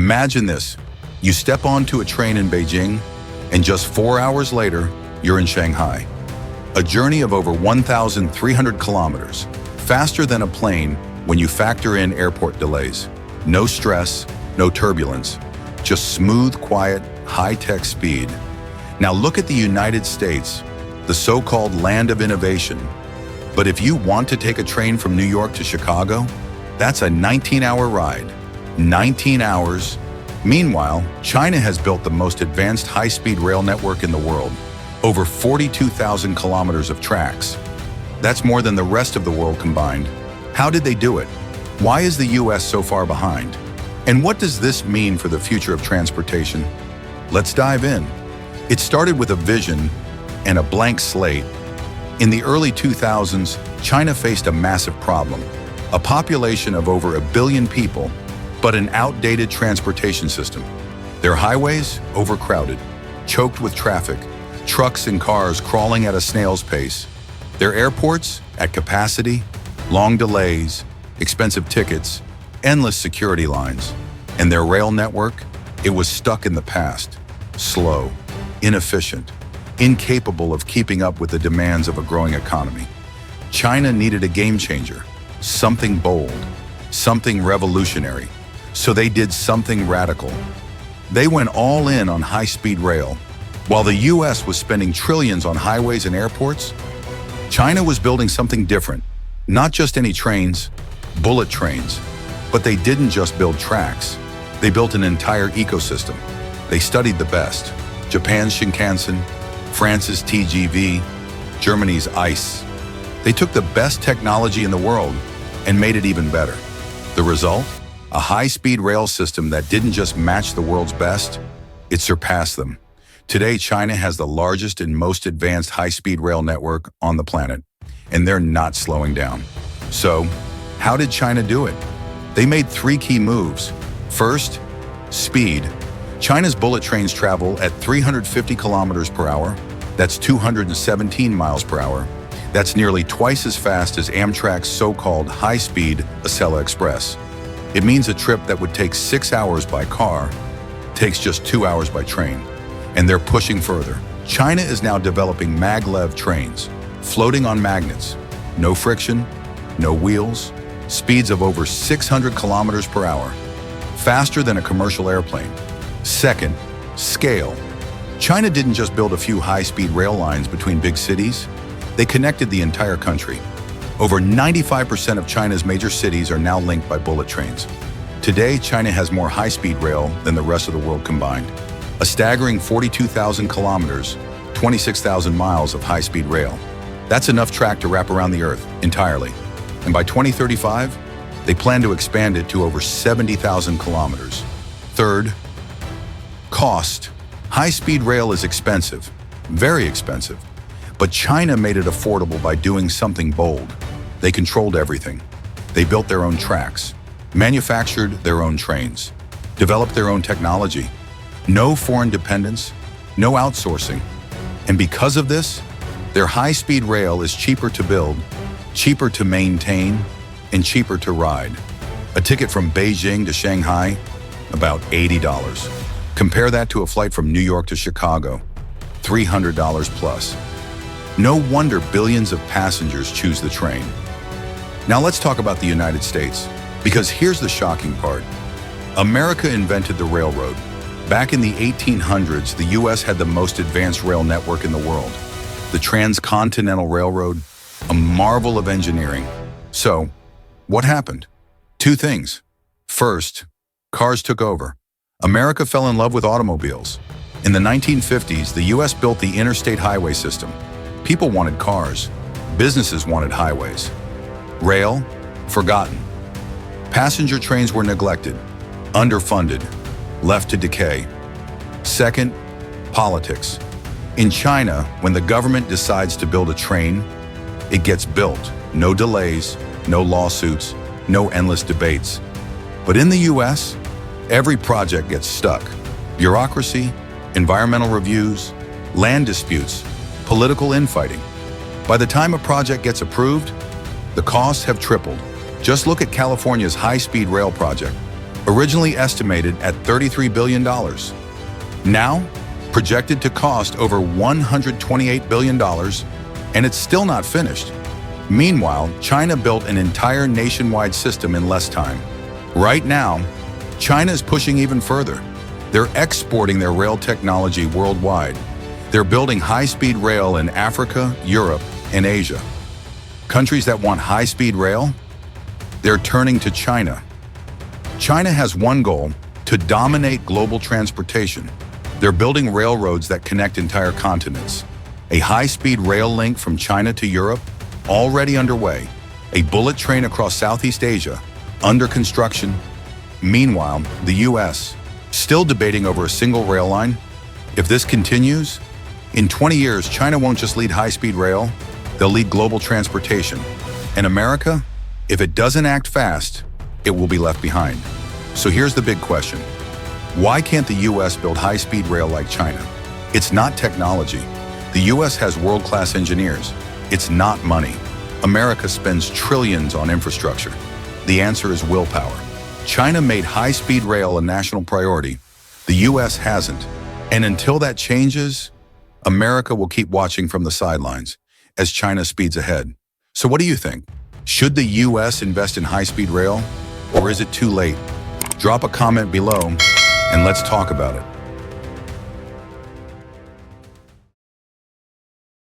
Imagine this. You step onto a train in Beijing, and just 4 hours later, you're in Shanghai. A journey of over 1,300 kilometers, faster than a plane when you factor in airport delays. No stress, no turbulence, just smooth, quiet, high-tech speed. Now look at the United States, the so-called land of innovation. But if you want to take a train from New York to Chicago, that's a 19-hour ride. 19 hours. Meanwhile, China has built the most advanced high-speed rail network in the world. Over 42,000 kilometers of tracks. That's more than the rest of the world combined. How did they do it? Why is the US so far behind? And what does this mean for the future of transportation? Let's dive in. It started with a vision and a blank slate. In the early 2000s, China faced a massive problem. A population of over 1 billion people, but an outdated transportation system. Their highways overcrowded, choked with traffic, trucks and cars crawling at a snail's pace. Their airports at capacity, long delays, expensive tickets, endless security lines. And their rail network, it was stuck in the past, slow, inefficient, incapable of keeping up with the demands of a growing economy. China needed a game changer, something bold, something revolutionary. So they did something radical. They went all in on high-speed rail. While the US was spending trillions on highways and airports, China was building something different. Not just any trains, bullet trains. But they didn't just build tracks. They built an entire ecosystem. They studied the best. Japan's Shinkansen, France's TGV, Germany's ICE. They took the best technology in the world and made it even better. The result? A high-speed rail system that didn't just match the world's best, it surpassed them. Today, China has the largest and most advanced high-speed rail network on the planet, and they're not slowing down. So, how did China do it? They made 3 key moves. First, speed. China's bullet trains travel at 350 kilometers per hour. That's 217 miles per hour. That's nearly twice as fast as Amtrak's so-called high-speed Acela Express. It means a trip that would take 6 hours by car takes just 2 hours by train. And they're pushing further. China is now developing maglev trains, floating on magnets. No friction, no wheels, speeds of over 600 kilometers per hour, faster than a commercial airplane. Second, scale. China didn't just build a few high-speed rail lines between big cities, they connected the entire country. Over 95% of China's major cities are now linked by bullet trains. Today, China has more high-speed rail than the rest of the world combined. A staggering 42,000 kilometers, 26,000 miles of high-speed rail. That's enough track to wrap around the Earth entirely. And by 2035, they plan to expand it to over 70,000 kilometers. Third, cost. High-speed rail is expensive, very expensive. But China made it affordable by doing something bold. They controlled everything. They built their own tracks, manufactured their own trains, developed their own technology. No foreign dependence, no outsourcing. And because of this, their high-speed rail is cheaper to build, cheaper to maintain, and cheaper to ride. A ticket from Beijing to Shanghai, about $80. Compare that to a flight from New York to Chicago, $300 plus. No wonder billions of passengers choose the train. Now let's talk about the United States, because here's the shocking part. America invented the railroad. Back in the 1800s, the US had the most advanced rail network in the world. The Transcontinental Railroad, a marvel of engineering. So, what happened? 2 things. First, cars took over. America fell in love with automobiles. In the 1950s, the US built the interstate highway system. People wanted cars. Businesses wanted highways. Rail, forgotten. Passenger trains were neglected, underfunded, left to decay. Second, politics. In China, when the government decides to build a train, it gets built. No delays, no lawsuits, no endless debates. But in the US, every project gets stuck. Bureaucracy, environmental reviews, land disputes, political infighting. By the time a project gets approved, the costs have tripled. Just look at California's high-speed rail project, originally estimated at $33 billion. Now, projected to cost over $128 billion, and it's still not finished. Meanwhile, China built an entire nationwide system in less time. Right now, China is pushing even further. They're exporting their rail technology worldwide. They're building high-speed rail in Africa, Europe, and Asia. Countries that want high-speed rail, they're turning to China. China has one goal: to dominate global transportation. They're building railroads that connect entire continents. A high-speed rail link from China to Europe, already underway. A bullet train across Southeast Asia, under construction. Meanwhile, the US, still debating over a single rail line. If this continues, in 20 years, China won't just lead high-speed rail, they'll lead global transportation. And America, if it doesn't act fast, it will be left behind. So here's the big question. Why can't the US build high-speed rail like China? It's not technology. The US has world-class engineers. It's not money. America spends trillions on infrastructure. The answer is willpower. China made high-speed rail a national priority. The US hasn't. And until that changes, America will keep watching from the sidelines as China speeds ahead. So what do you think? Should the US invest in high-speed rail, or is it too late? Drop a comment below and let's talk about it.